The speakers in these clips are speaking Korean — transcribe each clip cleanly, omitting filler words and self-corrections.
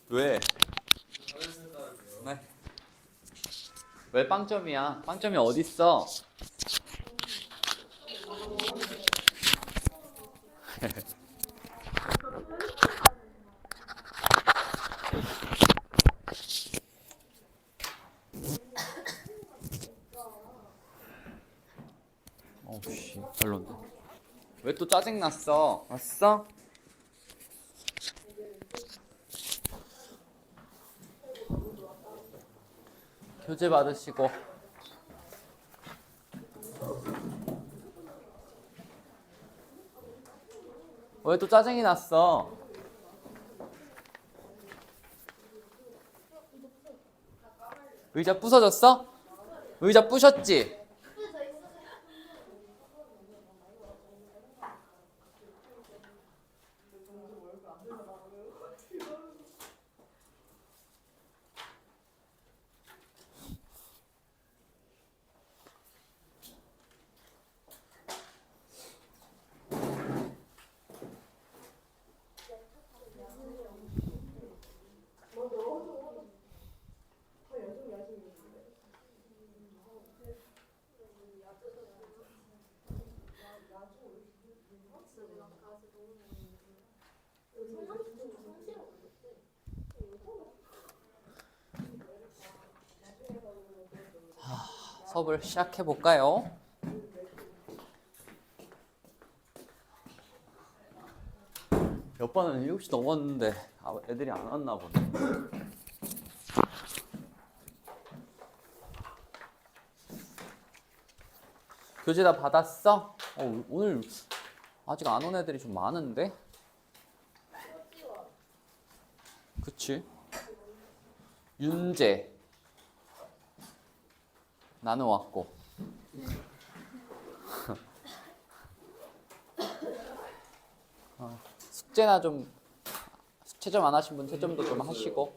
왜? 네. 왜 빵점이야? 빵점이 어딨어? 어우씨 별론데. 왜 또 짜증났어? 왔어? 교재 받으시고. 왜 또 짜증이 났어? 의자 부서졌어? 의자 부셨지? 수업을 시작해 볼까요? 몇 번은 7시 넘었는데 애들이 안 왔나 보네. 교재 다 받았어? 오늘 아직 안 온 애들이 좀 많은데? 그치? 윤재 나는 왔고 숙제나 좀 채점 안 하신 분 채점도 좀 하시고.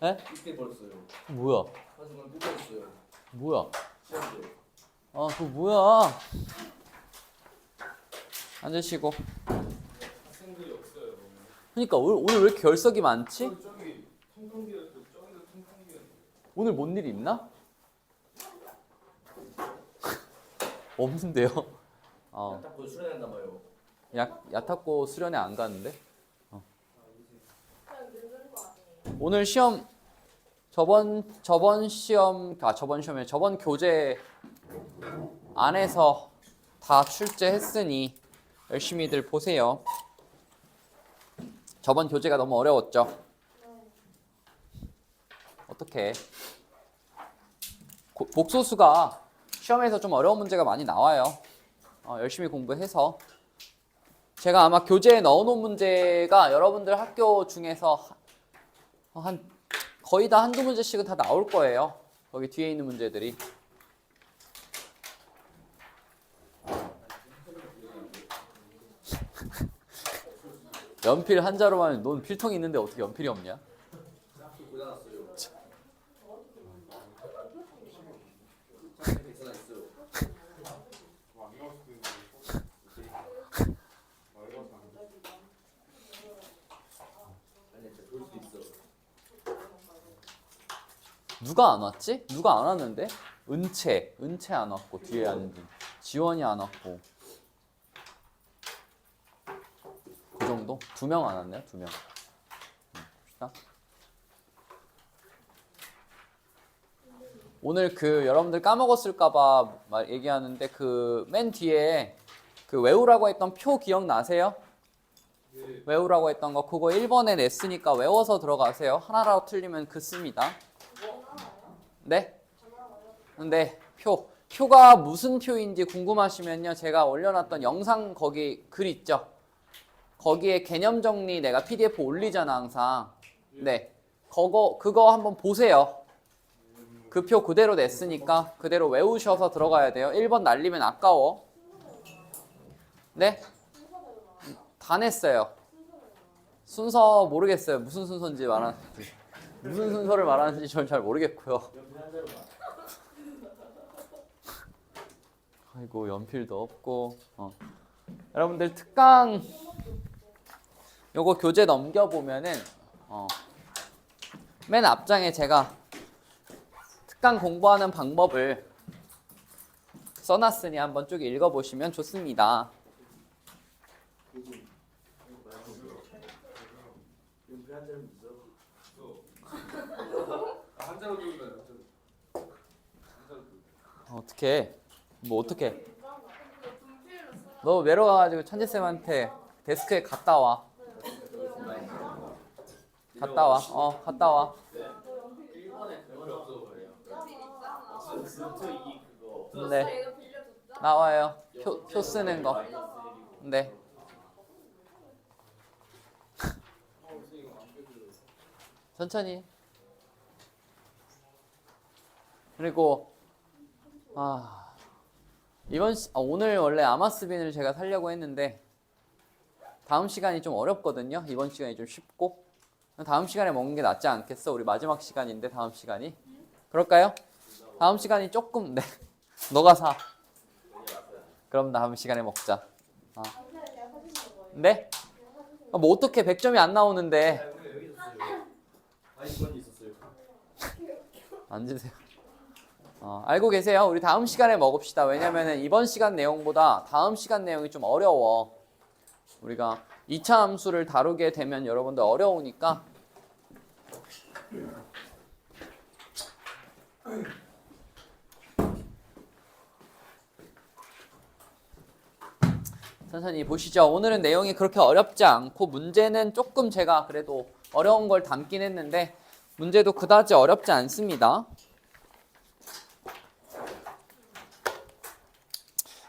에? 이때 벌써요. 뭐야? 하지만 또 벌써요. 뭐야? 시험도. 아 그거 뭐야? 앉으시고. 학생들이 없어요. 그러니까 오늘 왜 이렇게 결석이 많지? 저기 통통기였고 저기도 통통기였고. 오늘 뭔 일 있나? 없는데요? 딱 수련한다 봐요. 야탁고 수련회 안 가는데? 오늘 시험 저번 교재 안에서 다 출제했으니 열심히들 보세요. 저번 교재가 너무 어려웠죠? 어떡해. 복소수가 시험에서 좀 어려운 문제가 많이 나와요. 열심히 공부해서. 제가 아마 교재에 넣어놓은 문제가 여러분들 학교 중에서 거의 다 한두 문제씩은 다 나올 거예요. 거기 뒤에 있는 문제들이. 연필 한자로만 넌 필통이 있는데 어떻게 연필이 없냐? 누가 안 왔지? 누가 안 왔는데? 은채 안 왔고 뒤에 앉은 지원이 안 왔고 그 정도? 2명 안 왔네요. 2명. 봅시다. 오늘 여러분들 까먹었을까봐 얘기하는데 맨 뒤에 외우라고 했던 표 기억나세요? 네. 외우라고 했던 거 그거 1번에 냈으니까 외워서 들어가세요. 하나라도 틀리면 씁니다. 네? 근데 표가 무슨 표인지 궁금하시면요. 제가 올려놨던 영상 거기 글 있죠? 거기에 개념 정리 내가 PDF 올리잖아 항상. 네. 그거 한번 보세요. 그 표 그대로 냈으니까 그대로 외우셔서 들어가야 돼요. 1번 날리면 아까워. 네? 다 냈어요. 순서 모르겠어요. 무슨 순서인지 무슨 순서를 말하는지 저는 잘 모르겠고요. 아이고 연필도 없고. 여러분들 특강 요거 교재 넘겨보면은 맨 앞장에 제가 특강 공부하는 방법을 써놨으니 한번 쭉 읽어보시면 좋습니다. 한자로 들으면 어떻게? 뭐 어떻게? 너 외로워가지고 천재쌤한테 데스크에 갔다 와. 갔다 와. 갔다 와. 일본에 별거 없어 그래요. 진짜 이 그거. 네. 나와요. 표 쓰는 거. 네. 천천히. 그리고 오늘 원래 아마스빈을 제가 살려고 했는데 다음 시간이 좀 어렵거든요. 이번 시간이 좀 쉽고 다음 시간에 먹는 게 낫지 않겠어? 우리 마지막 시간인데 다음 시간이 그럴까요? 다음 시간이 조금 네. 너가 사. 그럼 다음 시간에 먹자. 네? 뭐 어떻게 100점이 안 나오는데 이번이 있었어요. 앉으세요. 알고 계세요? 우리 다음 시간에 먹읍시다. 왜냐면은 이번 시간 내용보다 다음 시간 내용이 좀 어려워. 우리가 2차 함수를 다루게 되면 여러분들 어려우니까 천천히 보시죠. 오늘은 내용이 그렇게 어렵지 않고 문제는 조금 제가 그래도 어려운 걸 담긴 했는데 문제도 그다지 어렵지 않습니다.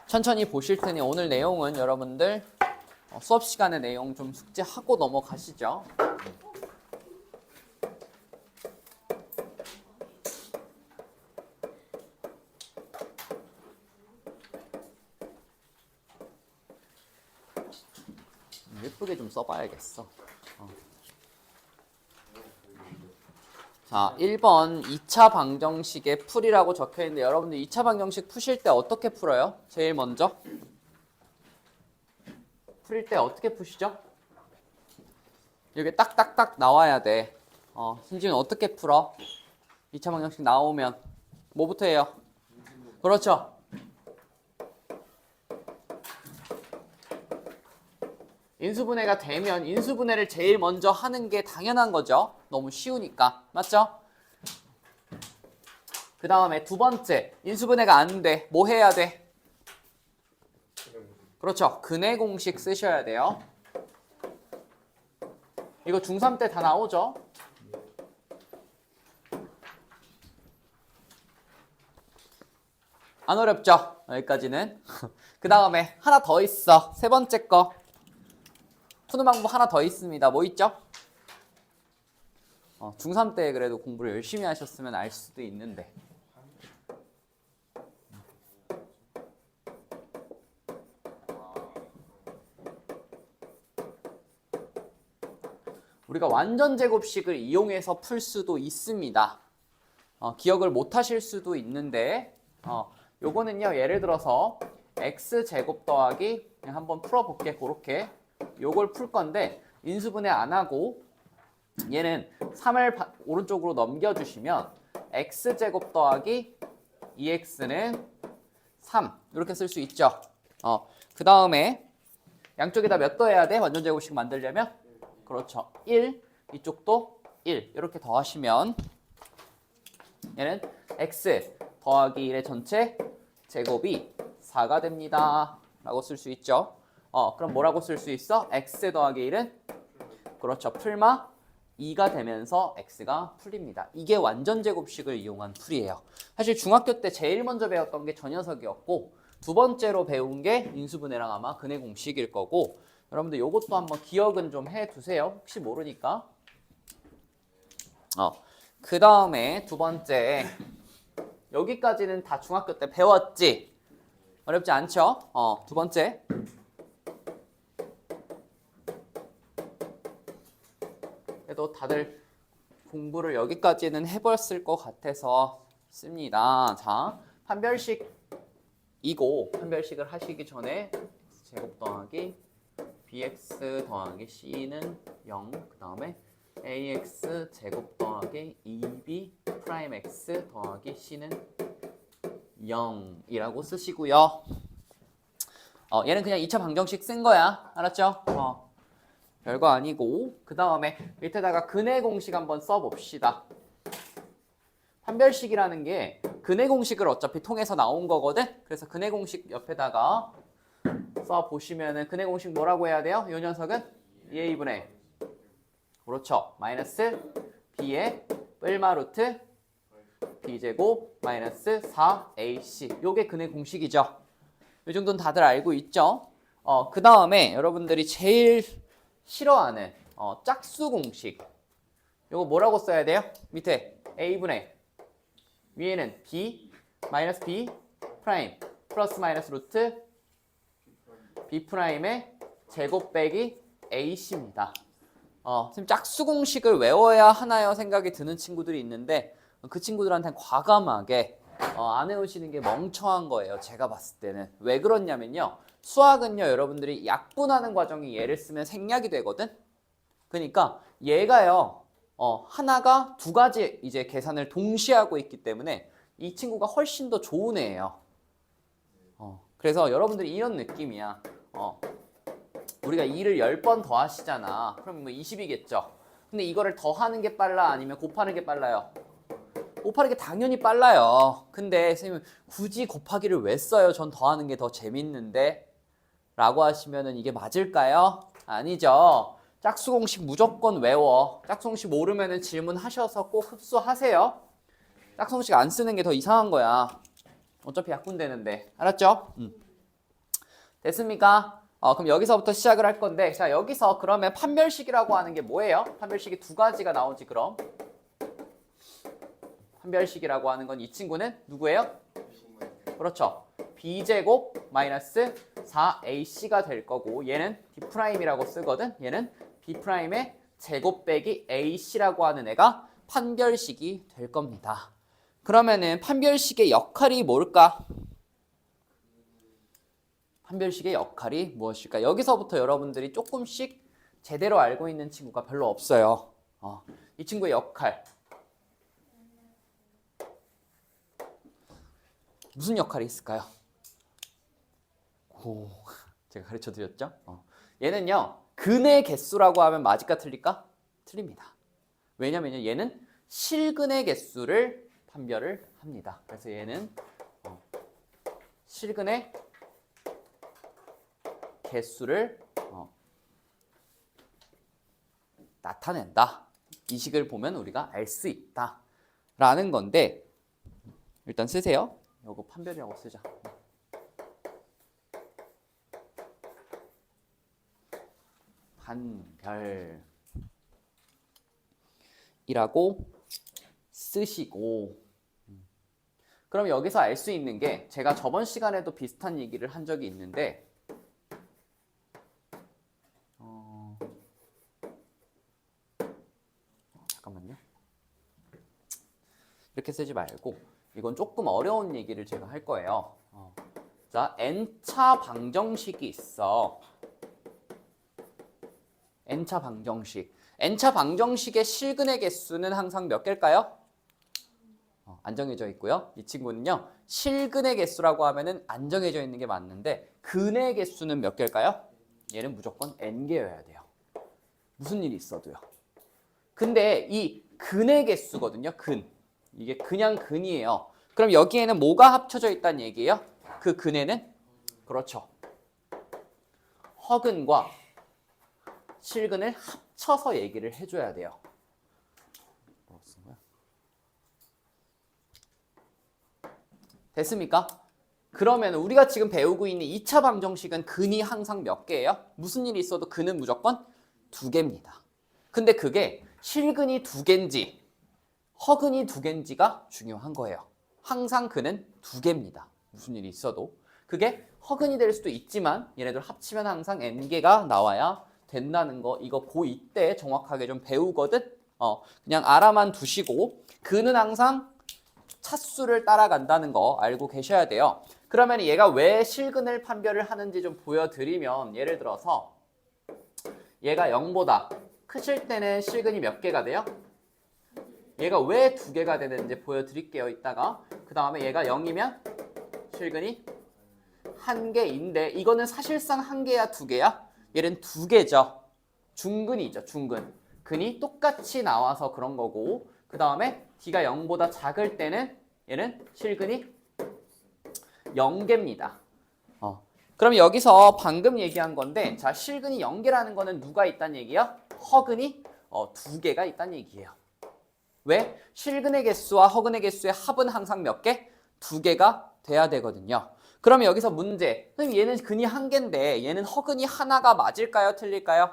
천천히 보실 테니 오늘 내용은 여러분들 수업 시간의 내용 좀 숙지하고 넘어가시죠. 예쁘게 좀 써봐야겠어. 자, 1번 2차 방정식의 풀이라고 적혀있는데 여러분들 2차 방정식 푸실 때 어떻게 풀어요? 제일 먼저 풀릴 때 어떻게 푸시죠? 이게 딱딱딱 나와야 돼. 승진은 어떻게 풀어? 2차 방정식 나오면 뭐부터 해요? 그렇죠. 인수분해가 되면 인수분해를 제일 먼저 하는 게 당연한 거죠. 너무 쉬우니까. 맞죠? 그 다음에 두 번째, 인수분해가 안 돼. 뭐 해야 돼? 그렇죠. 근해 공식 쓰셔야 돼요. 이거 중3 때 다 나오죠? 안 어렵죠? 여기까지는. 그 다음에 하나 더 있어. 세 번째 거. 푸는 방법 하나 더 있습니다. 뭐 있죠? 중3 때 그래도 공부를 열심히 하셨으면 알 수도 있는데. 우리가 완전 제곱식을 이용해서 풀 수도 있습니다. 기억을 못 하실 수도 있는데 요거는요. 예를 들어서 x제곱 더하기 그냥 한번 풀어볼게. 그렇게 요걸 풀 건데 인수분해 안 하고 얘는 3을 오른쪽으로 넘겨주시면 x제곱 더하기 2x는 3 이렇게 쓸 수 있죠. 그 다음에 양쪽에다 몇 더해야 돼? 완전 제곱식 만들려면? 그렇죠. 1 이쪽도 1 이렇게 더하시면 얘는 x 더하기 1의 전체 제곱이 4가 됩니다. 라고 쓸 수 있죠. 그럼 뭐라고 쓸 수 있어? x 더하기 1은? 그렇죠. 풀마 2가 되면서 x가 풀립니다. 이게 완전 제곱식을 이용한 풀이에요. 사실 중학교 때 제일 먼저 배웠던 게 저 녀석이었고 두 번째로 배운 게 인수분해랑 아마 근해 공식일 거고 여러분들 요것도 한번 기억은 좀 해두세요. 혹시 모르니까. 그 다음에 두 번째 여기까지는 다 중학교 때 배웠지? 어렵지 않죠? 두 번째 그래도 다들 공부를 여기까지는 해봤을 것 같아서 씁니다. 자, 판별식이고 판별식을 하시기 전에 제곱 더하기 bx 더하기 c는 0. 그 다음에 ax 제곱 더하기 2b 프라임 x 더하기 c는 0이라고 쓰시고요. 얘는 그냥 2차 방정식 쓴 거야. 알았죠? 별거 아니고. 그 다음에 밑에다가 근의 공식 한번 써봅시다. 판별식이라는 게 근의 공식을 어차피 통해서 나온 거거든. 그래서 근의 공식 옆에다가 써보시면은 근의 공식 뭐라고 해야 돼요? 이 녀석은 2a분의 그렇죠. 마이너스 b의 뿔마 루트 b제곱 마이너스 4ac 요게 근의 공식이죠. 이 정도는 다들 알고 있죠? 그 다음에 여러분들이 제일 싫어하는 짝수 공식 요거 뭐라고 써야 돼요? 밑에 a분의 위에는 b 마이너스 b 프라임 플러스 마이너스 루트 b 프라임의 제곱 빼기 ac입니다. 지금 짝수 공식을 외워야 하나요? 생각이 드는 친구들이 있는데 그 친구들한테는 과감하게 안 외우시는 게 멍청한 거예요. 제가 봤을 때는. 왜 그렇냐면요. 수학은요. 여러분들이 약분하는 과정이 얘를 쓰면 생략이 되거든. 그러니까 얘가요. 하나가 두 가지 이제 계산을 동시에 하고 있기 때문에 이 친구가 훨씬 더 좋은 애예요. 그래서 여러분들이 이런 느낌이야. 우리가 2를 10번 더 하시잖아. 그럼 뭐 20이겠죠. 근데 이거를 더하는 게 빨라? 아니면 곱하는 게 빨라요? 곱하는 게 당연히 빨라요. 근데 선생님 굳이 곱하기를 왜 써요? 전 더하는 게 더 재밌는데 라고 하시면은 이게 맞을까요? 아니죠. 짝수 공식 무조건 외워. 짝수 공식 모르면은 질문하셔서 꼭 흡수하세요. 짝수 공식 안 쓰는 게 더 이상한 거야. 어차피 약분되는데. 알았죠? 됐습니까? 그럼 여기서부터 시작을 할 건데, 자, 여기서 그러면 판별식이라고 하는 게 뭐예요? 판별식이 두 가지가 나오지, 그럼. 판별식이라고 하는 건 이 친구는 누구예요? 그렇죠. b제곱 마이너스 4ac가 될 거고, 얘는 b'이라고 쓰거든. 얘는 b'의 제곱 빼기 ac라고 하는 애가 판별식이 될 겁니다. 그러면은 판별식의 역할이 뭘까? 판별식의 역할이 무엇일까? 여기서부터 여러분들이 조금씩 제대로 알고 있는 친구가 별로 없어요. 이 친구의 역할. 무슨 역할이 있을까요? 제가 가르쳐 드렸죠? 얘는요, 근의 개수라고 하면 맞을까 틀릴까? 틀립니다. 왜냐면요, 얘는 실근의 개수를 판별을 합니다. 그래서 얘는 실근의 개수를 나타낸다. 이 식을 보면 우리가 알 수 있다. 라는 건데 일단 쓰세요. 요거 판별이라고 쓰자. 판별이라고 쓰시고 그럼 여기서 알 수 있는 게 제가 저번 시간에도 비슷한 얘기를 한 적이 있는데 잠깐만요. 이렇게 쓰지 말고 이건 조금 어려운 얘기를 제가 할 거예요. 자, n차 방정식이 있어. n차 방정식. n차 방정식의 실근의 개수는 항상 몇 개일까요? 안 정해져 있고요. 이 친구는요. 실근의 개수라고 하면은 안 정해져 있는 게 맞는데 근의 개수는 몇 개일까요? 얘는 무조건 n개여야 돼요. 무슨 일이 있어도요. 근데 이 근의 개수거든요. 근. 이게 그냥 근이에요. 그럼 여기에는 뭐가 합쳐져 있다는 얘기예요? 그 근에는 그렇죠. 허근과 실근을 합쳐서 얘기를 해줘야 돼요. 됐습니까? 그러면 우리가 지금 배우고 있는 2차 방정식은 근이 항상 몇 개예요? 무슨 일이 있어도 근은 무조건 2개입니다. 근데 그게 실근이 2개인지 허근이 2개인지가 중요한 거예요. 항상 근은 2개입니다. 무슨 일이 있어도. 그게 허근이 될 수도 있지만 얘네들 합치면 항상 n개가 나와야 된다는 거 이거 고2 때 정확하게 좀 배우거든. 그냥 알아만 두시고 근은 항상 차수를 따라간다는 거 알고 계셔야 돼요. 그러면 얘가 왜 실근을 판별을 하는지 좀 보여드리면 예를 들어서 얘가 0보다 크실 때는 실근이 몇 개가 돼요? 얘가 왜 2개가 되는지 보여드릴게요. 이따가. 그 다음에 얘가 0이면 실근이 1개인데 이거는 사실상 1개야 2개야? 얘는 2개죠. 중근이죠. 중근. 근이 똑같이 나와서 그런 거고 그 다음에 D가 0보다 작을 때는 얘는 실근이 0개입니다. 그럼 여기서 방금 얘기한 건데 자 실근이 0개라는 거는 누가 있다는 얘기야? 허근이 2개가 있다는 얘기예요. 왜? 실근의 개수와 허근의 개수의 합은 항상 몇 개? 2개가 돼야 되거든요. 그러면 여기서 문제. 선생님 얘는 근이 1개인데 얘는 허근이 하나가 맞을까요? 틀릴까요?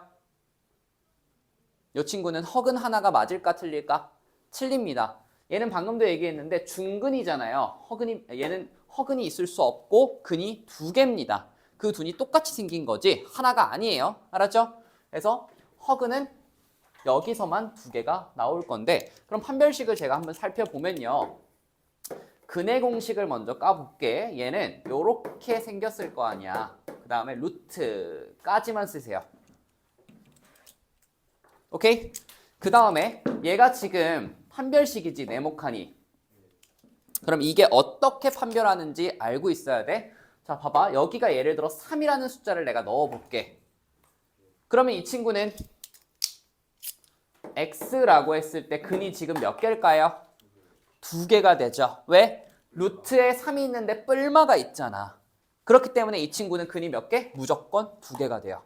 이 친구는 허근 하나가 맞을까? 틀릴까? 틀립니다. 얘는 방금도 얘기했는데 중근이잖아요. 얘는 허근이 있을 수 없고 근이 2개입니다. 그 둘이 똑같이 생긴 거지 하나가 아니에요. 알았죠? 그래서 허근은 여기서만 2개가 나올 건데 그럼 판별식을 제가 한번 살펴보면요. 근의 공식을 먼저 까볼게. 얘는 이렇게 생겼을 거 아니야. 그 다음에 루트까지만 쓰세요. 오케이? 그 다음에 얘가 지금 판별식이지 네모칸이. 그럼 이게 어떻게 판별하는지 알고 있어야 돼. 자 봐봐. 여기가 예를 들어 3이라는 숫자를 내가 넣어볼게. 그러면 이 친구는 x라고 했을 때 근이 지금 몇 개일까요? 2개가 되죠. 왜? 루트에 3이 있는데 뿔마가 있잖아. 그렇기 때문에 이 친구는 근이 몇 개? 무조건 2개가 돼요.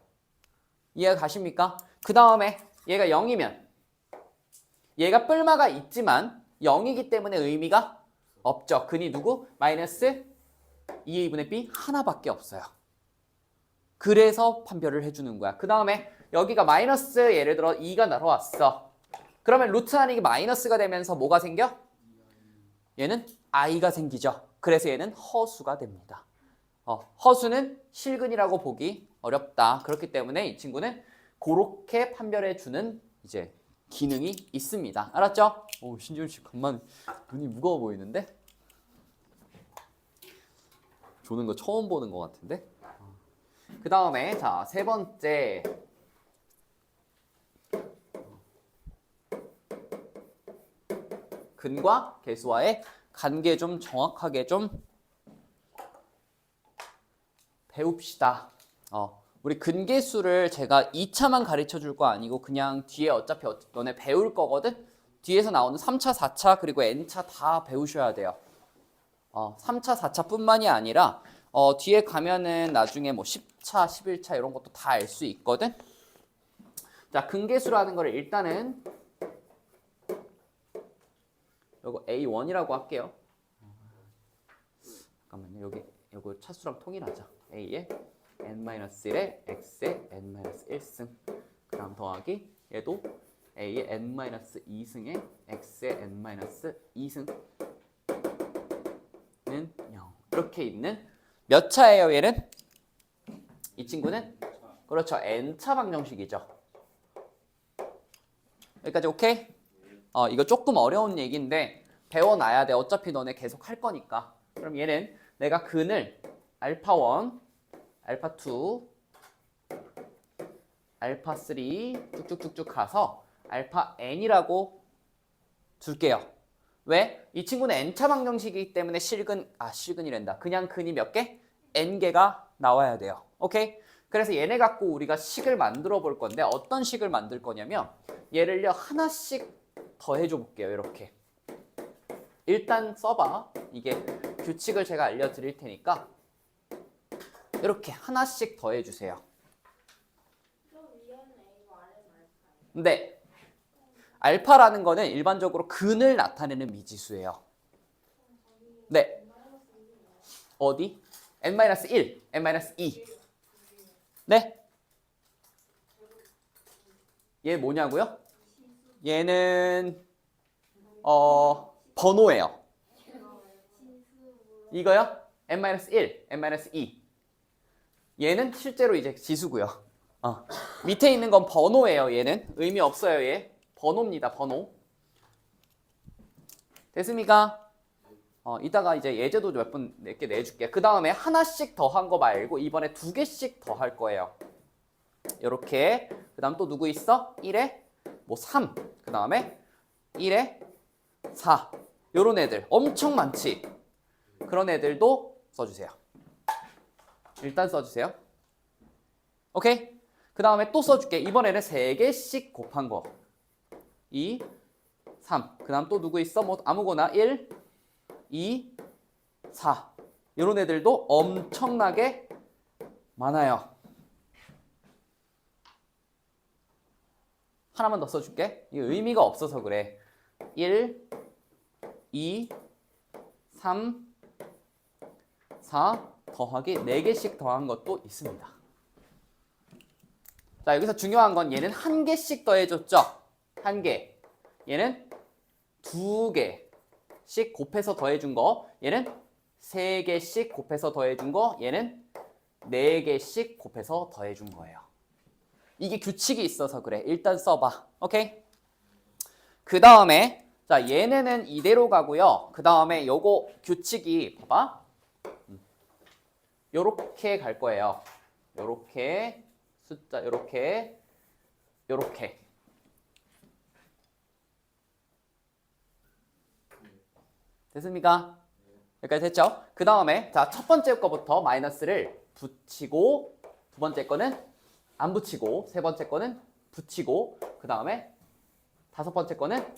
이해가 가십니까? 그 다음에 얘가 0이면 얘가 뿔마가 있지만 0이기 때문에 의미가 없죠. 근이 누구? 마이너스 2분의 b 하나밖에 없어요. 그래서 판별을 해주는 거야. 그 다음에 여기가 마이너스 예를 들어 2가 날아왔어. 그러면 루트 안이 마이너스가 되면서 뭐가 생겨? 얘는 i가 생기죠. 그래서 얘는 허수가 됩니다. 허수는 실근이라고 보기 어렵다. 그렇기 때문에 이 친구는 그렇게 판별해주는 이제 기능이 있습니다. 알았죠? 신지훈 씨 간만 눈이 무거워 보이는데? 조는 거 처음 보는 것 같은데? 그 다음에 자, 세 번째. 근과 개수와의 관계 좀 정확하게 좀 배웁시다. 우리 근계수를 제가 2차만 가르쳐 줄 거 아니고 그냥 뒤에 어차피 너네 배울 거거든? 뒤에서 나오는 3차, 4차 그리고 N차 다 배우셔야 돼요. 3차, 4차 뿐만이 아니라 뒤에 가면은 나중에 뭐 10차, 11차 이런 것도 다 알 수 있거든? 자, 근계수라는 거를 일단은 요거 A1이라고 할게요. 잠깐만요. 요거 차수랑 통일하자. A에 n-1에 x에 n-1승 그 다음 더하기 얘도 a에 n-2승에 x에 n-2승 는 0 이렇게 있는 몇 차예요 얘는? 이 친구는? 그렇죠. n차 방정식이죠. 여기까지 오케이? 이거 조금 어려운 얘기인데 배워놔야 돼. 어차피 너네 계속 할 거니까. 그럼 얘는 내가 근을 알파1, 알파2, 알파3 쭉쭉쭉쭉 가서 알파 n이라고 둘게요. 왜? 이 친구는 n차 방정식이기 때문에 실근이란다. 그냥 근이 몇 개? n개가 나와야 돼요. 오케이? 그래서 얘네 갖고 우리가 식을 만들어 볼 건데 어떤 식을 만들 거냐면 얘를요 하나씩 더해줘 볼게요. 이렇게. 일단 써봐. 이게 규칙을 제가 알려드릴 테니까 이렇게 하나씩 더해주세요. 근데 알파라는 거는 일반적으로 근을 나타내는 미지수예요. 네. 어디? n-1, n-2. 네? 얘 뭐냐고요? 얘는 번호예요. 이거요? n-1, n-2. 얘는 실제로 이제 지수고요. 밑에 있는 건 번호예요. 얘는 의미 없어요. 얘 번호입니다. 번호. 됐습니까? 이따가 이제 예제도 몇 개 내줄게. 그 다음에 하나씩 더한 거 말고 이번에 2개씩 더 할 거예요. 요렇게. 그 다음 또 누구 있어? 1에 뭐 3. 그 다음에 1에 4. 요런 애들 엄청 많지? 그런 애들도 써주세요. 일단 써주세요. 오케이? 그 다음에 또 써줄게. 이번에는 3개씩 곱한 거. 2, 3. 그 다음 또 누구 있어? 뭐 아무거나 1, 2, 4. 이런 애들도 엄청나게 많아요. 하나만 더 써줄게. 이거 의미가 없어서 그래. 1, 2, 3, 4 더하기 4개씩 더한 것도 있습니다. 자, 여기서 중요한 건 얘는 1개씩 더해줬죠? 1개. 얘는 2개씩 곱해서 더해준 거. 얘는 3개씩 곱해서 더해준 거. 얘는 4개씩 곱해서 더해준 거예요. 이게 규칙이 있어서 그래. 일단 써봐. 오케이? 그 다음에 자, 얘네는 이대로 가고요. 그 다음에 요거 규칙이 봐봐. 요렇게 갈 거예요. 요렇게 숫자 요렇게 요렇게. 됐습니까? 여기까지 됐죠? 그 다음에 자, 첫 번째 거부터 마이너스를 붙이고, 두 번째 거는 안 붙이고, 세 번째 거는 붙이고, 그 다음에 다섯 번째 거는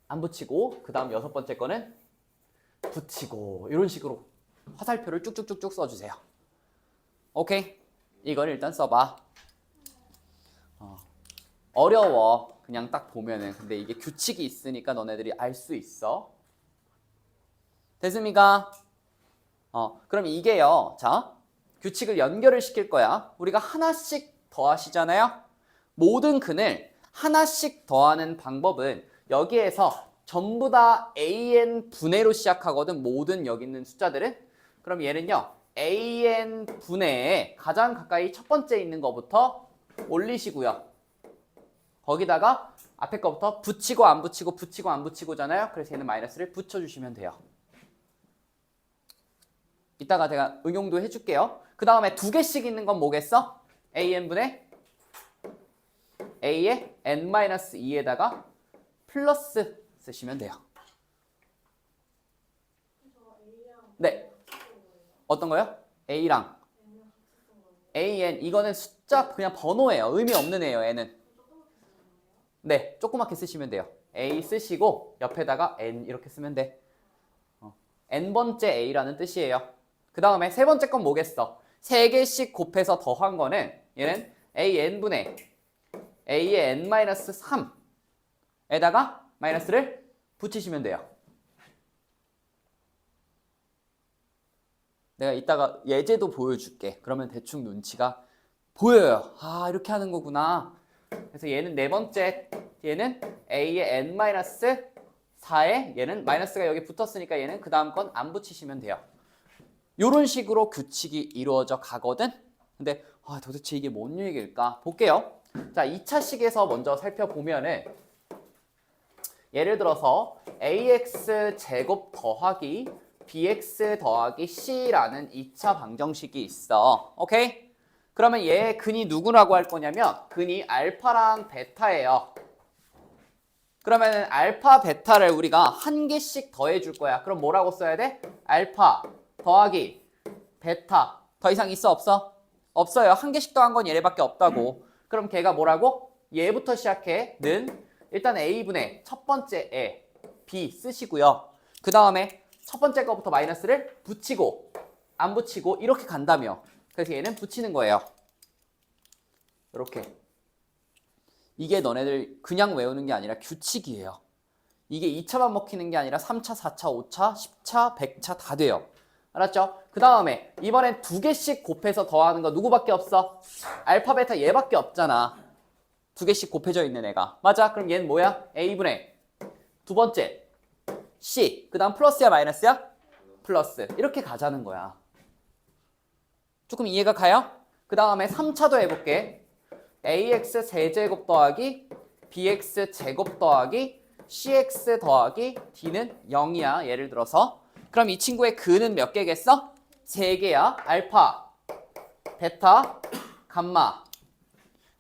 안 붙이고, 그 다음 여섯 번째 거는 붙이고, 이런 식으로 화살표를 쭉쭉쭉쭉 써주세요. 오케이? 이걸 일단 써봐. 어려워. 그냥 딱 보면은. 근데 이게 규칙이 있으니까 너네들이 알 수 있어. 됐습니까? 그럼 이게요. 자, 규칙을 연결을 시킬 거야. 우리가 하나씩 더하시잖아요. 모든 근을 하나씩 더하는 방법은 여기에서 전부 다 an 분의로 시작하거든. 모든 여기 있는 숫자들은. 그럼 얘는요. an 분의에 가장 가까이 첫 번째 있는 거부터 올리시고요. 거기다가 앞에 거부터 붙이고 안 붙이고 붙이고 안 붙이고잖아요. 그래서 얘는 마이너스를 붙여주시면 돼요. 이따가 제가 응용도 해줄게요. 그 다음에 2개씩 있는 건 뭐겠어? an분의 a의 n-2에다가 플러스 쓰시면 돼요. 네. 어떤 거요? a랑 an. 이거는 숫자 그냥 번호예요. 의미 없는 애예요. n은. 네. 조그맣게 쓰시면 돼요. a 쓰시고 옆에다가 n 이렇게 쓰면 돼. n번째 a라는 뜻이에요. 그 다음에 세 번째 건 뭐겠어? 3개씩 곱해서 더한 거는 얘는 an분의 a의 n-3에다가 마이너스를 붙이시면 돼요. 내가 이따가 예제도 보여줄게. 그러면 대충 눈치가 보여요. 아, 이렇게 하는 거구나. 그래서 얘는 네 번째, 얘는 a의 n-4에 얘는 마이너스가 여기 붙었으니까 얘는 그 다음 건 안 붙이시면 돼요. 이런 식으로 규칙이 이루어져 가거든. 근데 도대체 이게 뭔 얘기일까? 볼게요. 자, 2차식에서 먼저 살펴보면은 예를 들어서 ax 제곱 더하기 bx 더하기 c라는 2차 방정식이 있어. 오케이? 그러면 얘의 근이 누구라고 할 거냐면 근이 알파랑 베타예요. 그러면 알파, 베타를 우리가 1개씩 더해 줄 거야. 그럼 뭐라고 써야 돼? 알파 더하기 베타. 더 이상 있어 없어? 없어요. 1개씩 더한 건 얘네밖에 없다고. 그럼 걔가 뭐라고? 얘부터 시작해. 는 일단 a분의 첫 번째 에 b 쓰시고요. 그 다음에 첫 번째 거부터 마이너스를 붙이고 안 붙이고 이렇게 간다며. 그래서 얘는 붙이는 거예요. 이렇게. 이게 너네들 그냥 외우는 게 아니라 규칙이에요. 이게 2차만 먹히는 게 아니라 3차, 4차, 5차, 10차, 100차 다 돼요. 알았죠? 그 다음에 이번엔 2개씩 곱해서 더하는 거 누구밖에 없어? 알파, 베타 얘밖에 없잖아. 2개씩 곱해져 있는 애가. 맞아? 그럼 얘는 뭐야? a분의 두 번째 c. 그 다음 플러스야 마이너스야? 플러스. 이렇게 가자는 거야. 조금 이해가 가요? 그 다음에 3차도 해볼게. ax 세제곱 더하기 bx 제곱 더하기 cx 더하기 d는 0이야. 예를 들어서. 그럼 이 친구의 근은 몇 개겠어? 3개야. 알파, 베타, 감마.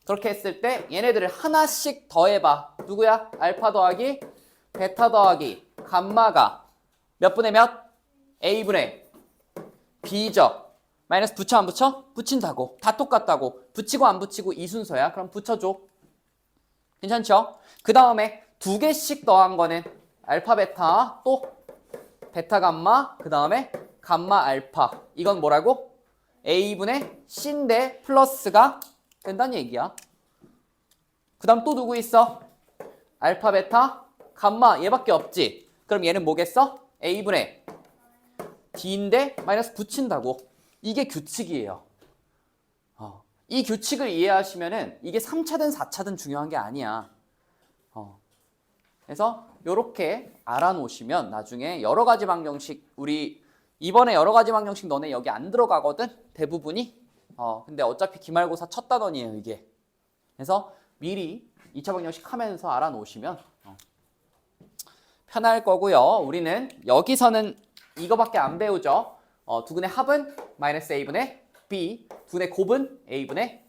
그렇게 했을 때 얘네들을 하나씩 더해봐. 누구야? 알파 더하기 베타 더하기 감마가 몇 분의 몇? A분의 B죠. 마이너스 붙여 안 붙여? 붙인다고. 다 똑같다고. 붙이고 안 붙이고 이 순서야. 그럼 붙여줘. 괜찮죠? 그 다음에 두 개씩 더한 거는 알파 베타 또 베타 감마 그 다음에 감마 알파. 이건 뭐라고? A분의 C인데 플러스가 된다는 얘기야. 그 다음 또 누구 있어? 알파 베타 감마 얘밖에 없지. 그럼 얘는 뭐겠어? A분의 D인데 마이너스 붙인다고. 이게 규칙이에요. 이 규칙을 이해하시면은 이게 3차든 4차든 중요한 게 아니야. 그래서 이렇게 알아놓으시면 나중에 여러 가지 방정식 우리 이번에 여러 가지 방정식 너네 여기 안 들어가거든 대부분이. 근데 어차피 기말고사 첫 단원이에요 이게. 그래서 미리 2차 방정식 하면서 알아놓으시면 편할 거고요. 우리는 여기서는 이거밖에 안 배우죠. 두근의 합은 마이너스 A분의 B, 두근의 곱은 A분의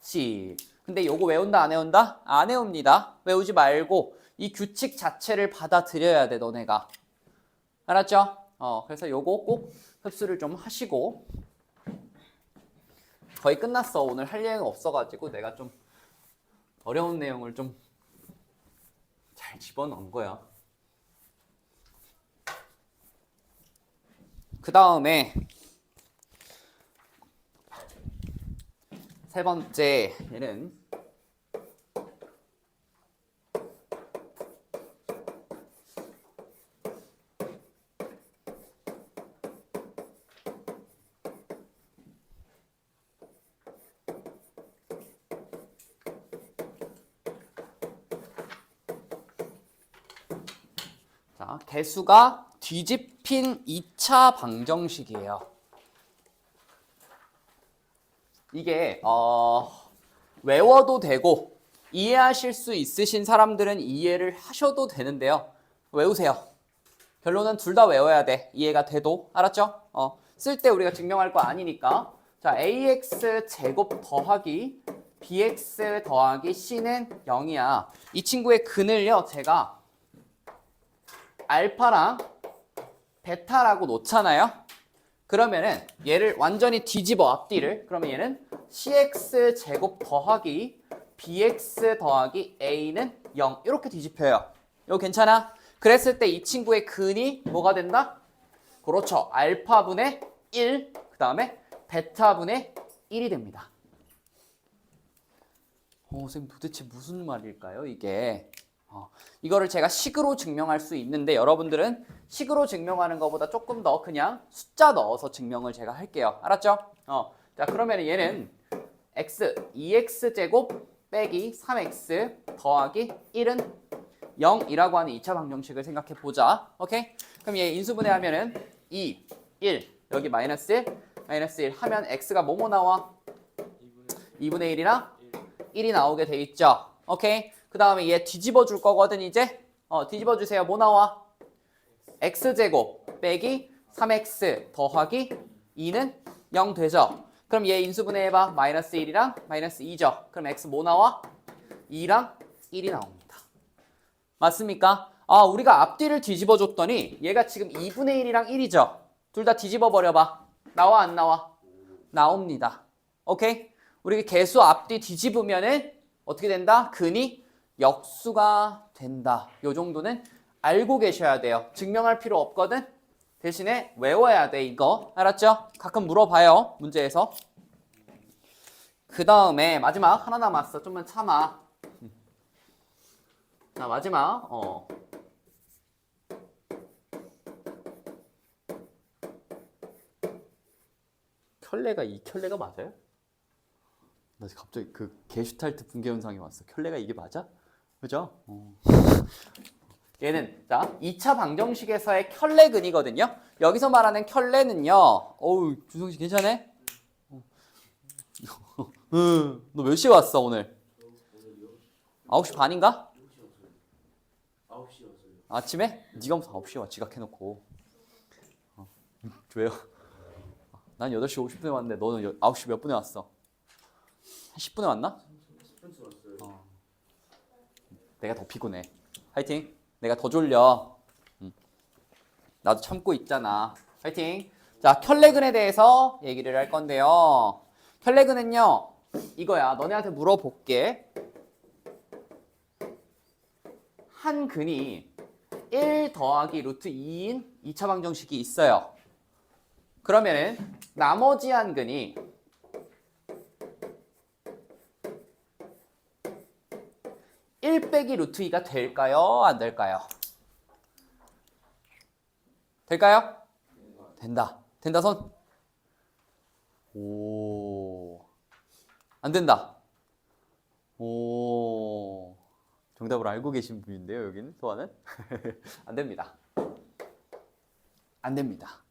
C. 근데 요거 외운다 안 외운다? 안 외웁니다. 외우지 말고 이 규칙 자체를 받아들여야 돼 너네가. 알았죠? 그래서 요거 꼭 흡수를 좀 하시고. 거의 끝났어. 오늘 할 내용 없어가지고 내가 좀 어려운 내용을 좀 잘 집어넣은 거야. 그 다음에 세 번째 얘는 자, 개수가 뒤집힌 2차 방정식이에요. 이게 외워도 되고 이해하실 수 있으신 사람들은 이해를 하셔도 되는데요. 외우세요. 결론은 둘 다 외워야 돼. 이해가 돼도. 알았죠? 쓸 때 우리가 증명할 거 아니니까. 자, ax 제곱 더하기 bx 더하기 c는 0이야. 이 친구의 근을요. 제가 알파랑 베타라고 놓잖아요. 그러면은 얘를 완전히 뒤집어 앞뒤를. 그러면 얘는 cx 제곱 더하기 bx 더하기 a는 0 이렇게 뒤집혀요. 이거 괜찮아? 그랬을 때 이 친구의 근이 뭐가 된다? 그렇죠. 알파분의 1, 그 다음에 베타분의 1이 됩니다. 선생님 도대체 무슨 말일까요 이게? 이거를 제가 식으로 증명할 수 있는데 여러분들은 식으로 증명하는 것보다 조금 더 그냥 숫자 넣어서 증명을 제가 할게요. 알았죠? 자 그러면 얘는 x 2x제곱 빼기 3x 더하기 1은 0이라고 하는 2차 방정식을 생각해 보자. 오케이? 그럼 얘 인수분해하면은 2, 1 여기 마이너스 1, 마이너스 1 하면 x가 뭐뭐 나와? 2분의 1이랑 1이 나오게 돼 있죠. 오케이? 그 다음에 얘 뒤집어 줄 거거든 이제. 뒤집어 주세요. 뭐 나와? x제곱 빼기 3x 더하기 2는 0 되죠. 그럼 얘 인수분해 해봐. 마이너스 1이랑 마이너스 2죠. 그럼 x 뭐 나와? 2랑 1이 나옵니다. 맞습니까? 우리가 앞뒤를 뒤집어 줬더니 얘가 지금 2분의 1이랑 1이죠. 둘 다 뒤집어 버려봐. 나와 안 나와? 나옵니다. 오케이? 우리 개수 앞뒤 뒤집으면은 어떻게 된다? 근이 역수가 된다. 요 정도는 알고 계셔야 돼요. 증명할 필요 없거든. 대신에 외워야 돼 이거. 알았죠? 가끔 물어봐요. 문제에서. 그 다음에 마지막 하나 남았어. 좀만 참아. 자 마지막 켤레가 이 켤레가 맞아요? 나 갑자기 그 게슈탈트 붕괴 현상이 왔어. 켤레가 이게 맞아? 그죠? 얘는 자 2차 방정식에서의 켤레근이거든요. 여기서 말하는 켤레는요. 어우 주성씨 괜찮아? 너 몇 시에 왔어 오늘? 9시 반인가? 9시였어요. 아침에? 네가 무슨 9시에 와 지각해놓고. 왜요? 난 8시 50분에 왔는데 너는 9시 몇 분에 왔어? 한 10분에 왔나? 펀치 왔어요. 내가 더 피곤해. 화이팅. 내가 더 졸려. 나도 참고 있잖아. 화이팅. 자, 켤레근에 대해서 얘기를 할 건데요. 켤레근은요, 이거야. 너네한테 물어볼게. 한 근이 1 더하기 루트 2인 2차 방정식이 있어요. 그러면은 나머지 한 근이 1 빼기 루트 2가 될까요? 안 될까요? 될까요? 된다. 된다 손. 오. 안 된다. 오. 정답을 알고 계신 분인데요, 여기는 소아는? 안 됩니다. 안 됩니다.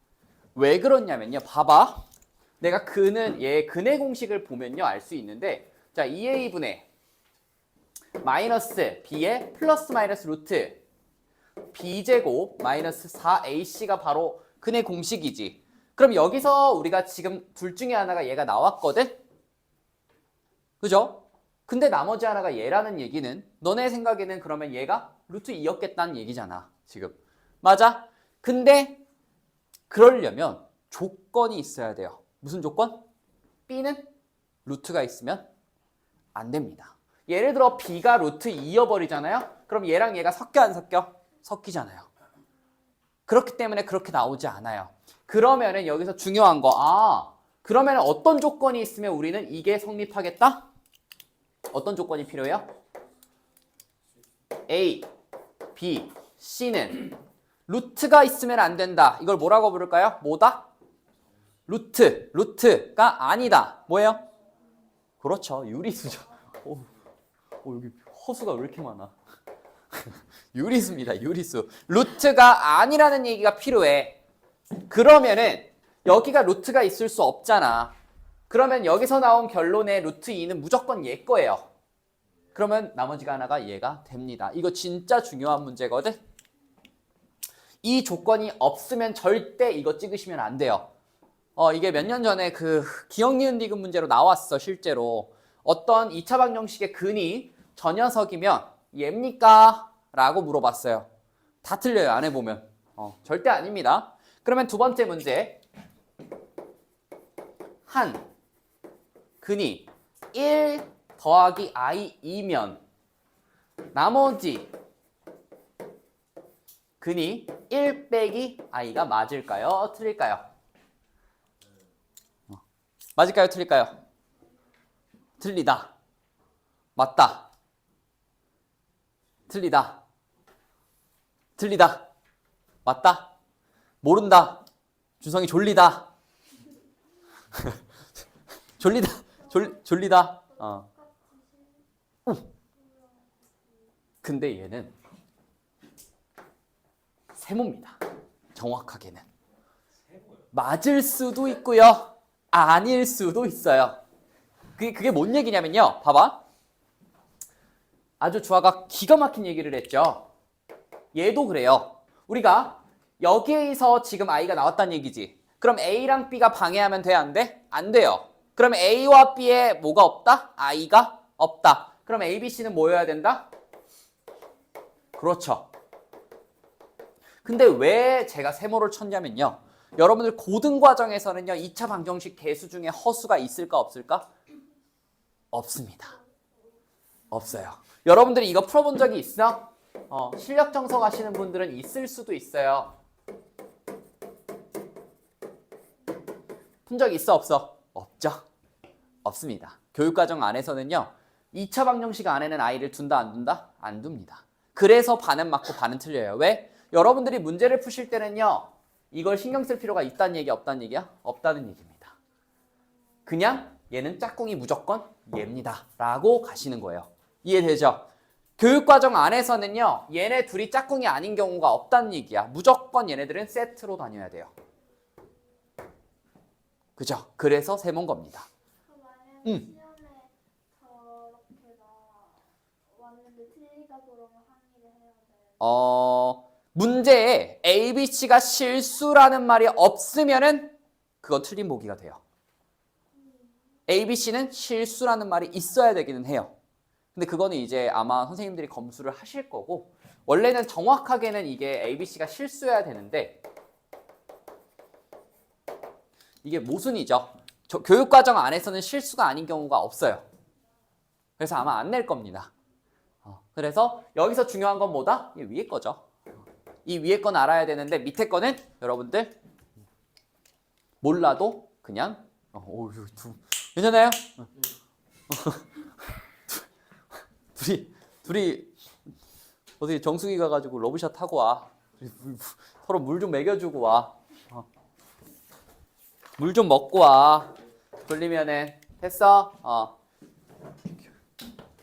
왜 그렇냐면요. 봐봐. 내가 얘 근의 공식을 보면요, 알 수 있는데, 자, 2a분의 마이너스 b의 플러스 마이너스 루트 b제곱 마이너스 4ac가 바로 근의 공식이지. 그럼 여기서 우리가 지금 둘 중에 하나가 얘가 나왔거든? 그죠? 근데 나머지 하나가 얘라는 얘기는 너네 생각에는 그러면 얘가 루트 2였겠다는 얘기잖아. 지금. 맞아? 근데 그러려면 조건이 있어야 돼요. 무슨 조건? b는 루트가 있으면 안 됩니다. 예를 들어 b가 루트 2여버리잖아요. 그럼 얘랑 얘가 섞여 안 섞여? 섞이잖아요. 그렇기 때문에 그렇게 나오지 않아요. 그러면은 여기서 중요한 거, 그러면 어떤 조건이 있으면 우리는 이게 성립하겠다? 어떤 조건이 필요해요? A, B, C는 루트가 있으면 안 된다. 이걸 뭐라고 부를까요? 뭐다? 루트가 아니다. 뭐예요? 그렇죠. 유리수죠. 여기 허수가 왜 이렇게 많아? 유리수입니다. 유리수. 루트가 아니라는 얘기가 필요해. 그러면은 여기가 루트가 있을 수 없잖아. 그러면 여기서 나온 결론의 루트 2는 무조건 얘 거예요. 그러면 나머지가 하나가 얘가 됩니다. 이거 진짜 중요한 문제거든. 이 조건이 없으면 절대 이거 찍으시면 안 돼요. 이게 몇 년 전에 그 기억 니은 디귿 문제로 나왔어. 실제로 어떤 2차 방정식의 근이 저 녀석이면 얘입니까? 라고 물어봤어요. 다 틀려요. 안 해보면. 절대 아닙니다. 그러면 두 번째 문제. 한 근이 1 더하기 i이면 나머지 근이 1 빼기 i가 맞을까요? 틀릴까요? 맞을까요? 틀릴까요? 틀리다. 맞다. 틀리다. 틀리다. 맞다. 모른다. 준성이 졸리다. 졸리다. 졸리다. 근데 얘는 세모입니다. 정확하게는. 맞을 수도 있고요. 아닐 수도 있어요. 그게 뭔 얘기냐면요. 봐봐. 아주 주아가 기가 막힌 얘기를 했죠. 얘도 그래요. 우리가 여기에서 지금 i가 나왔다는 얘기지. 그럼 a랑 b가 방해하면 돼? 안 돼? 안 돼요. 그럼 a와 b에 뭐가 없다? i가 없다. 그럼 a, b, c는 뭐여야 된다? 그렇죠. 근데 왜 제가 세모를 쳤냐면요. 여러분들 고등과정에서는요. 2차 방정식 개수 중에 허수가 있을까 없을까? 없습니다. 없어요. 여러분들이 이거 풀어본 적이 있어? 실력 정석 하시는 분들은 있을 수도 있어요. 푼 적 있어 없어? 없죠. 없습니다. 교육과정 안에서는요. 2차 방정식 안에는 아이를 둔다 안 둔다? 안 둡니다. 그래서 반은 맞고 반은 틀려요. 왜? 여러분들이 문제를 푸실 때는요. 이걸 신경 쓸 필요가 있다는 얘기야 없다는 얘기야? 없다는 얘기입니다. 그냥 얘는 짝꿍이 무조건 얘입니다. 라고 가시는 거예요. 이해되죠? 교육과정 안에서는요. 얘네 둘이 짝꿍이 아닌 경우가 없다는 얘기야. 무조건 얘네들은 세트로 다녀야 돼요. 그죠? 그래서 세모인 겁니다. 그럼 만약에 시험에 저렇게 왔는데 틀리다 그러면 항의를 해야 돼요? 문제에 A, B, C가 실수라는 말이 없으면은 그거 틀린 보기가 돼요. A, B, C는 실수라는 말이 있어야 되기는 해요. 근데 그거는 이제 아마 선생님들이 검수를 하실 거고 원래는 정확하게는 이게 ABC가 실수여야 되는데 이게 모순이죠. 교육과정 안에서는 실수가 아닌 경우가 없어요. 그래서 아마 안 낼 겁니다. 그래서 여기서 중요한 건 뭐다? 이 위에 거죠. 이 위에 건 알아야 되는데 밑에 거는 여러분들 몰라도 그냥 괜찮아요? 둘이 어디 정수기 가가지고 러브샷 하고 와. 서로 물 좀 먹여주고 와. 물 좀 먹고 와. 돌리면은 됐어.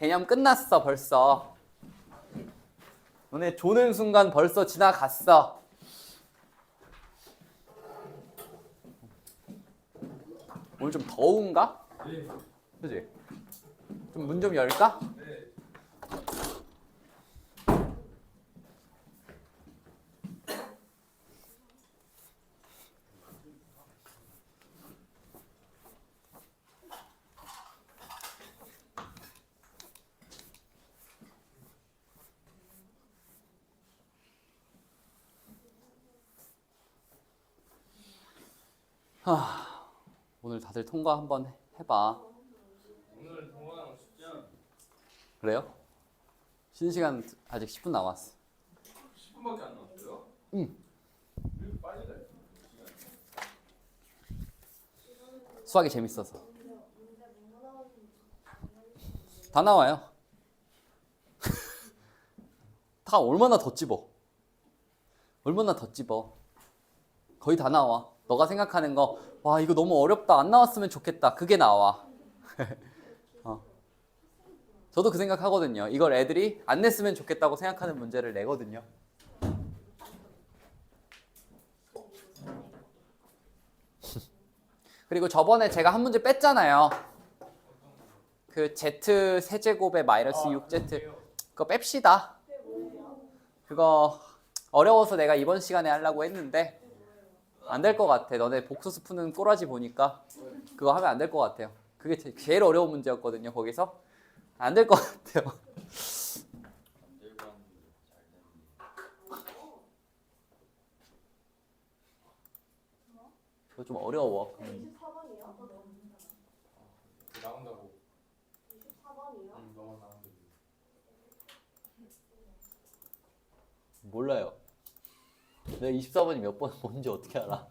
개념 끝났어 벌써. 너네 조는 순간 벌써 지나갔어. 오늘 좀 더운가? 네. 그지? 좀 문 좀 열까? 네. 오늘 다들 통과 한번 해봐. 오늘 동화랑 쉽지 않아. 그래요? 쉬는 시간 아직 10분 남았어. 10분밖에 안 남았어요? 응. 왜 이렇게 빨리 가요? 수학이 재밌어서. 다 나와요. 다 얼마나 더 찝어? 얼마나 더 찝어? 거의 다 나와. 너가 생각하는 거, 와 이거 너무 어렵다. 안 나왔으면 좋겠다. 그게 나와. 저도 그 생각하거든요. 이걸 애들이 안 냈으면 좋겠다고 생각하는 문제를 내거든요. 그리고 저번에 제가 한 문제 뺐잖아요. 그 Z 세제곱에 마이너스 6Z 그거 뺍시다. 그거 어려워서 내가 이번 시간에 하려고 했는데 안 될 것 같아. 너네 복소수 푸는 꼬라지 보니까 그거 하면 안 될 것 같아요. 그게 제일 어려운 문제였거든요. 거기서 안 될 것 같아요. 그거 좀 어려워. 24번이요? 나온다고. 24번이요? 너만 나온다고. 몰라요. 내가 24번이 몇 번 뭔지 어떻게 알아?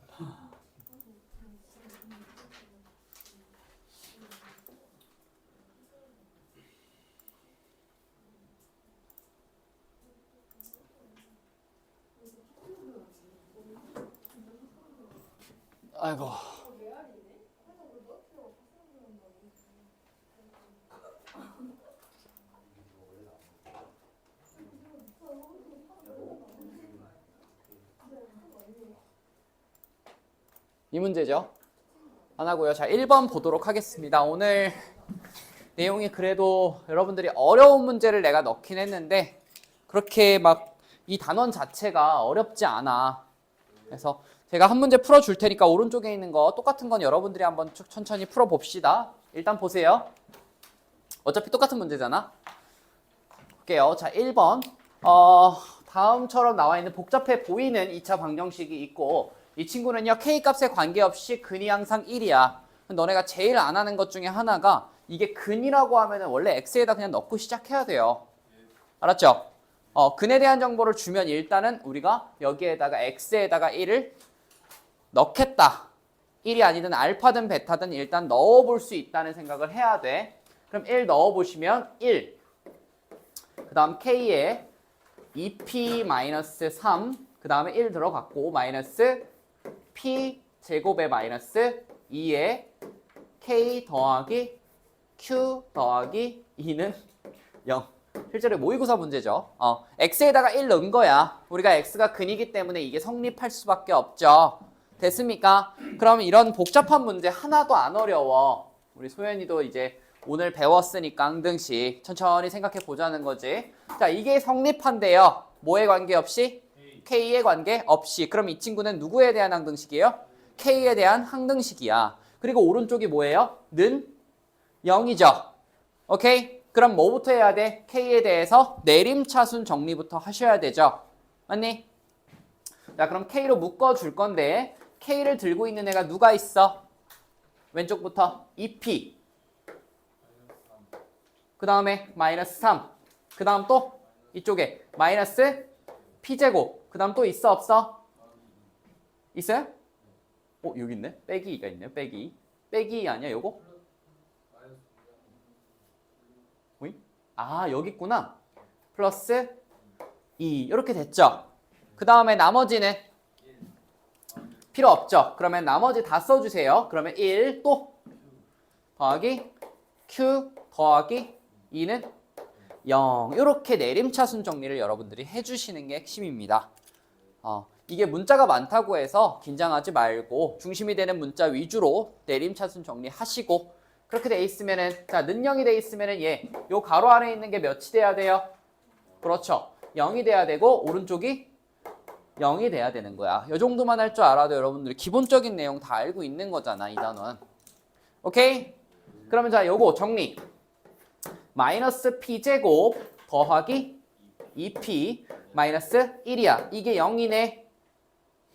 아이고. 이 문제죠. 하나고요. 자, 1번 보도록 하겠습니다. 오늘 내용이 그래도 여러분들이 어려운 문제를 내가 넣긴 했는데 그렇게 막 이 단원 자체가 어렵지 않아. 그래서 제가 한 문제 풀어줄 테니까 오른쪽에 있는 거 똑같은 건 여러분들이 한번 쭉 천천히 풀어봅시다. 일단 보세요. 어차피 똑같은 문제잖아. 볼게요. 자, 1번. 다음처럼 나와 있는 복잡해 보이는 2차 방정식이 있고 이 친구는요. K값에 관계없이 근이 항상 1이야. 너네가 제일 안 하는 것 중에 하나가 이게 근이라고 하면은 원래 X에다 그냥 넣고 시작해야 돼요. 알았죠? 근에 대한 정보를 주면 일단은 우리가 여기에다가 X에다가 1을 넣겠다. 1이 아니든 알파든 베타든 일단 넣어볼 수 있다는 생각을 해야 돼. 그럼 1 넣어보시면 1. 그 다음 K에 2P-3. 그 다음에 1 들어갔고 마이너스 P 제곱에 마이너스 2에 K 더하기 Q 더하기 2는 0. 실제로 모의고사 문제죠. X에다가 1 넣은 거야. 우리가 X가 근이기 때문에 이게 성립할 수밖에 없죠. 됐습니까? 그럼 이런 복잡한 문제 하나도 안 어려워. 우리 소연이도 이제 오늘 배웠으니까 항등식 천천히 생각해 보자는 거지. 자, 이게 성립한대요. 뭐에 관계없이? K에 관계없이. 그럼 이 친구는 누구에 대한 항등식이에요? K에 대한 항등식이야. 그리고 오른쪽이 뭐예요? 는 0이죠. 오케이? 그럼 뭐부터 해야 돼? K에 대해서 내림차순 정리부터 하셔야 되죠. 맞니? 자, 그럼 K로 묶어줄 건데 K를 들고 있는 애가 누가 있어? 왼쪽부터 2P. 그 다음에 마이너스 3. 그 다음 또 이쪽에 마이너스 P제곱. 그 다음 또 있어 없어? 있어요? 여기 있네. 빼기 2가 있네요. 빼기 2. 빼기 2 아니야 요거? 아 여기 있구나. 플러스 2 이렇게 됐죠. 그 다음에 나머지는 필요 없죠. 그러면 나머지 다 써주세요. 그러면 1 또 더하기 Q 더하기 2는 0 이렇게 내림차순 정리를 여러분들이 해주시는 게 핵심입니다. 이게 문자가 많다고 해서 긴장하지 말고 중심이 되는 문자 위주로 내림차순 정리하시고 그렇게 돼 있으면은 자 는0이 돼 있으면은 요 가로 안에 있는 게 몇이 돼야 돼요? 그렇죠. 0이 돼야 되고 오른쪽이 0이 돼야 되는 거야. 요 정도만 할 줄 알아도 여러분들이 기본적인 내용 다 알고 있는 거잖아 이 단원. 오케이? 그러면 자 요거 정리. 마이너스 P제곱 더하기 2P 마이너스 1이야. 이게 0이네.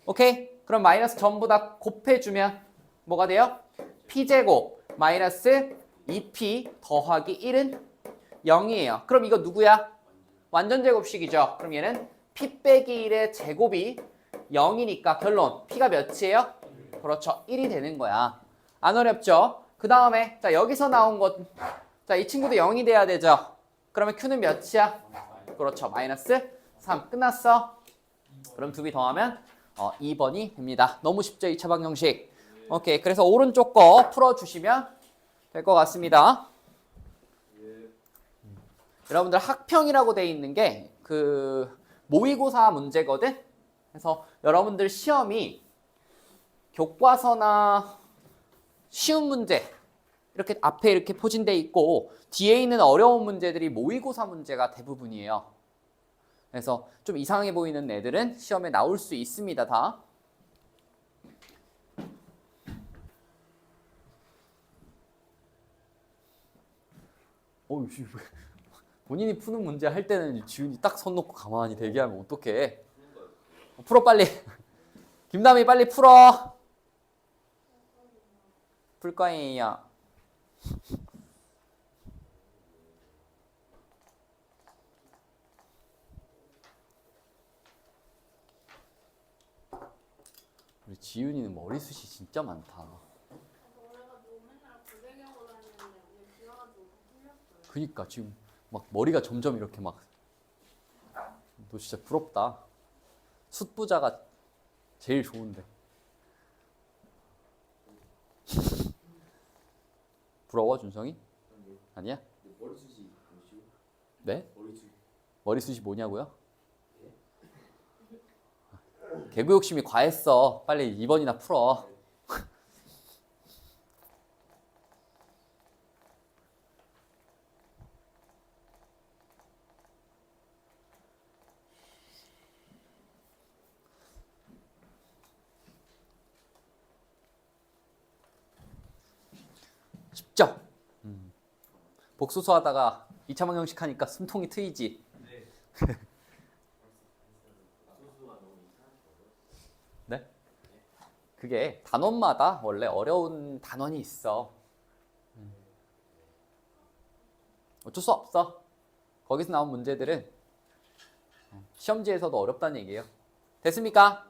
오케이? 그럼 마이너스 전부 다 곱해주면 뭐가 돼요? P제곱 마이너스 2P 더하기 1은 0이에요. 그럼 이거 누구야? 완전 제곱식이죠. 그럼 얘는 P 빼기 1의 제곱이 0이니까 결론 P가 몇이에요? 그렇죠. 1이 되는 거야. 안 어렵죠? 그 다음에 자 여기서 나온 것 자 이 친구도 0이 돼야 되죠. 그러면 Q는 몇이야? 그렇죠. 마이너스 3. 끝났어. 그럼 두 개 더하면 2번이 됩니다. 너무 쉽죠? 2차 방정식. 오케이. 그래서 오른쪽 거 풀어주시면 될 것 같습니다. 여러분들 학평이라고 돼 있는 게 그 모의고사 문제거든. 그래서 여러분들 시험이 교과서나 쉬운 문제 이렇게 앞에 이렇게 포진돼 있고 뒤에 있는 어려운 문제들이 모의고사 문제가 대부분이에요. 그래서 좀 이상해 보이는 애들은 시험에 나올 수 있습니다. 다. 본인이 푸는 문제 할 때는 지훈이 딱 손 놓고 가만히 대기하면 어떡해. 풀어 빨리. 김남이 빨리 풀어. 풀 거예요. 우리 지윤이는 머리숱이 진짜 많다. 그래가지고 맨날 고생하고 다니는데 오늘 비와가지고 풀렸어요. 그니까 지금 막 머리가 점점 이렇게 막. 너 진짜 부럽다. 숫부자가 제일 좋은데. 부러워 준성이? 아니야? 머리숱이 네? 머리숱. 머리숱이 뭐냐고요? 개구 욕심이 과했어. 빨리 2번이나 풀어. 쉽죠? 복수수 하다가 2차 방정식 하니까 숨통이 트이지. 네? 그게 단원마다 원래 어려운 단원이 있어. 어쩔 수 없어. 거기서 나온 문제들은 시험지에서도 어렵다는 얘기예요. 됐습니까?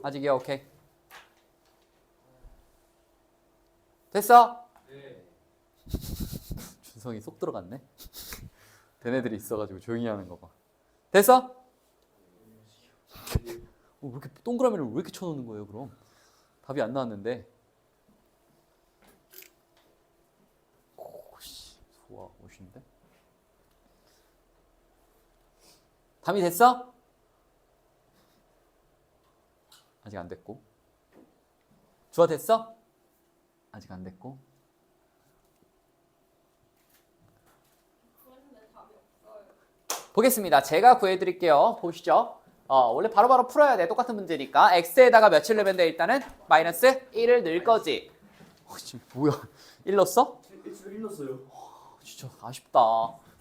아직이요? 오케이. 됐어? 네. 준성이 쏙 들어갔네. 된 애들이 있어가지고 조용히 하는 거 봐. 됐어? 왜 이렇게 동그라미를 왜 이렇게 쳐놓는 거예요? 그럼 답이 안 나왔는데. 오씨, 좋아, 멋있는데. 답이 됐어? 아직 안 됐고. 주아 됐어? 아직 안 됐고. 보겠습니다. 제가 구해드릴게요. 보시죠. 원래 바로바로 풀어야 돼. 똑같은 문제니까. x에다가 몇을 넣으면 돼? 일단은 마이너스 1을 넣을 거지. 지금 뭐야? 1 넣었어? X를 1 넣었어요. 진짜 아쉽다.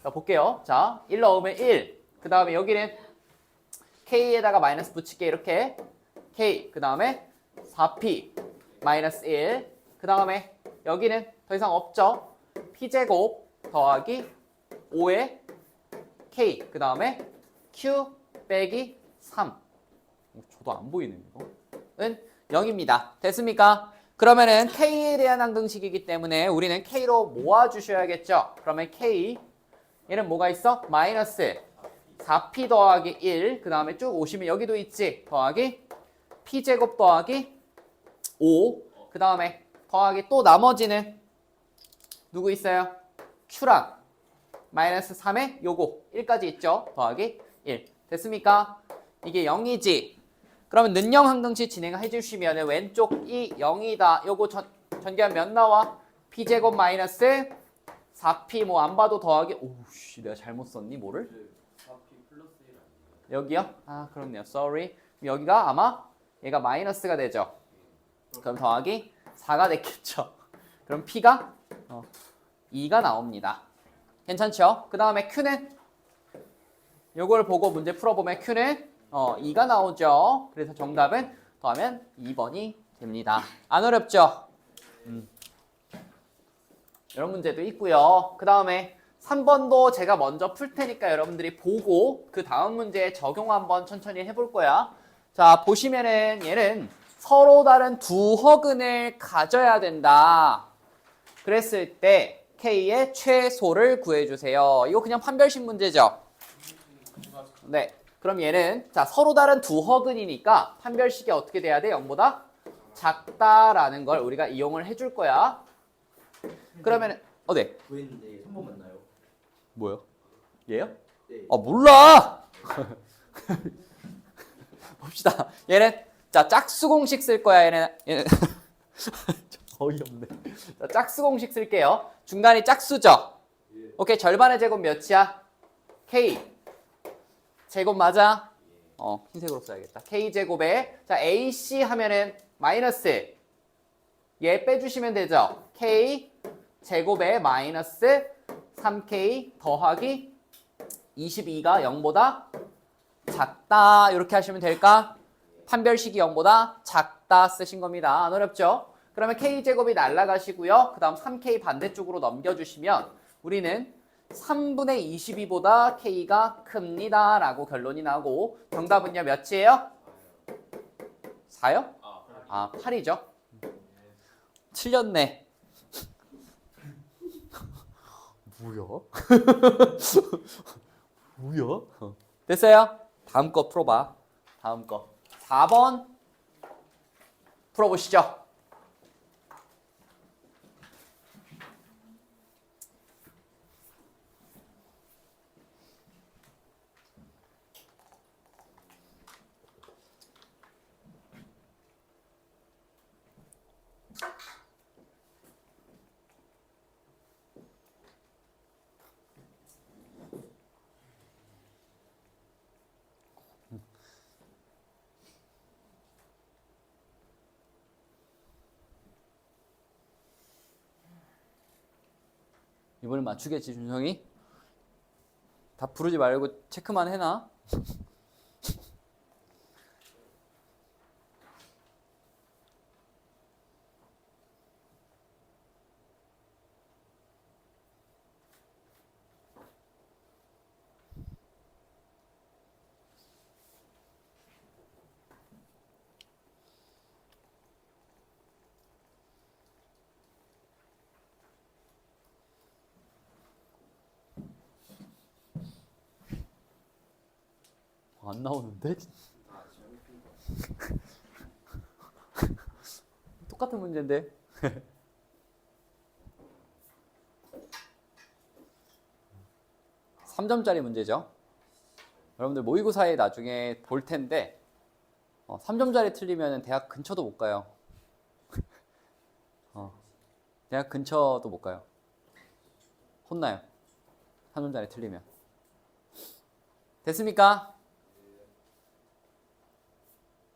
자, 볼게요. 자, 1 넣으면 1. 그 다음에 여기는 K에다가 마이너스 붙일게. 이렇게. K. 그 다음에 4P. 마이너스 1. 그 다음에 여기는 더 이상 없죠. P제곱 더하기 5의 K. 그 다음에 Q 빼기 3. 저도 안 보이네요. 이거는 0입니다. 됐습니까? 그러면은 K에 대한 항등식이기 때문에 우리는 K로 모아주셔야겠죠. 그러면 K. 얘는 뭐가 있어? 마이너스 4P 더하기 1. 그 다음에 쭉 오시면 여기도 있지. 더하기 P제곱 더하기 5. 그 다음에 더하기 또 나머지는 누구 있어요? Q랑 마이너스 3에 요거 1까지 있죠. 더하기 1. 됐습니까? 이게 0이지. 그러면 는영 항등식 진행해 주시면 왼쪽이 0이다. 요거 전개하면 몇 나와? P제곱 마이너스 4P 뭐 안 봐도 더하기 오우씨 내가 잘못 썼니 뭐를? 4P 플러스 1 아니에요? 여기요? 아 그렇네요. Sorry. 여기가 아마 얘가 마이너스가 되죠. 그럼 더하기 4가 됐겠죠. 그럼 P가 2가 나옵니다. 괜찮죠? 그 다음에 Q는 요걸 보고 문제 풀어보면 Q는 2가 나오죠. 그래서 정답은 더하면 2번이 됩니다. 안 어렵죠? 이런 문제도 있고요. 그 다음에 3번도 제가 먼저 풀 테니까 여러분들이 보고 그 다음 문제에 적용 한번 천천히 해볼 거야. 자, 보시면은 얘는 서로 다른 두 허근을 가져야 된다. 그랬을 때 K의 최소를 구해주세요. 이거 그냥 판별식 문제죠? 네. 그럼 얘는 자 서로 다른 두 허근이니까 판별식이 어떻게 돼야 돼? 0보다 작다라는 걸 우리가 이용을 해줄 거야. 그러면 네. 구했는데 3번 맞나요? 뭐요? 얘요? 네. 아 몰라. 봅시다. 얘는 자 짝수 공식 쓸 거야. 얘는 어이없네. 자, 짝수 공식 쓸게요. 중간이 짝수죠. 오케이 절반의 제곱 몇이야? K 제곱 맞아? 흰색으로 써야겠다. K제곱에 자 AC 하면은 마이너스 얘 빼주시면 되죠. K 제곱에 마이너스 3K 더하기 22가 0보다 작다 이렇게 하시면 될까? 판별식이 0보다 작다 쓰신 겁니다. 안 어렵죠? 그러면 K제곱이 날라가시고요. 그 다음 3K 반대쪽으로 넘겨주시면 우리는 3분의 22보다 K가 큽니다. 라고 결론이 나고 정답은요 몇이에요? 4요? 아 8이죠. 틀렸네. 뭐야? 뭐야? 됐어요? 다음 거 풀어봐. 다음 거 4번 풀어보시죠. 이번에 맞추겠지 준성이? 다 부르지 말고 체크만 해놔. 안 나오는데? 똑같은 문제인데? 3점짜리 문제죠. 여러분들 모의고사에 나중에 볼 텐데 3점짜리 틀리면 대학 근처도 못 가요. 대학 근처도 못 가요. 혼나요. 3점짜리 틀리면. 됐습니까?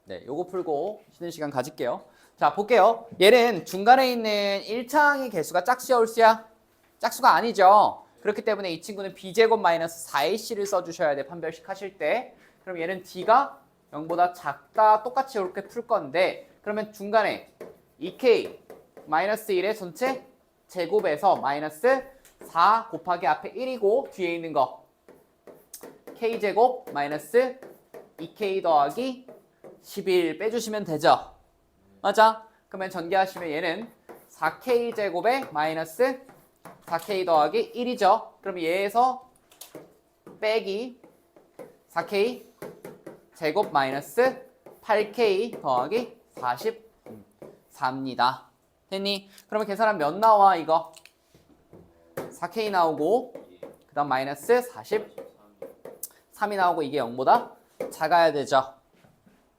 네, 요거 풀고 쉬는 시간 가질게요. 자, 볼게요. 얘는 중간에 있는 1차항의 개수가 짝수야, 홀수야? 짝수가 아니죠. 그렇기 때문에 이 친구는 b제곱 마이너스 4ac를 써주셔야 돼. 판별식 하실 때. 그럼 얘는 d가 0보다 작다. 똑같이 이렇게 풀 건데 그러면 중간에 2k 마이너스 1의 전체 제곱에서 마이너스 4 곱하기 앞에 1이고 뒤에 있는 거 k제곱 마이너스 2k 더하기 11 빼주시면 되죠. 맞아? 그러면 전개하시면 얘는 4k 제곱에 마이너스 4k 더하기 1이죠. 그럼 얘에서 빼기 4k 제곱 마이너스 8k 더하기 44입니다. 됐니? 그러면 계산하면 몇 나와 이거? 4k 나오고 그 다음 마이너스 43이 나오고 이게 0보다 작아야 되죠.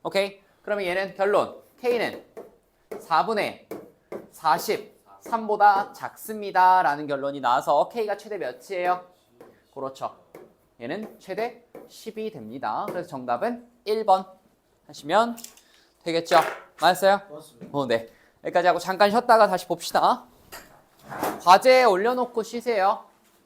오케이? 그러면 얘는 결론 k는 4분의 43보다 작습니다 라는 결론이 나와서 k가 최대 몇이에요? 그렇죠. 얘는 최대 10이 됩니다. 그래서 정답은 1번 하시면 되겠죠? 맞았어요? 맞습니다. 네. 여기까지 하고 잠깐 쉬었다가 다시 봅시다. 과제에 올려놓고 쉬세요.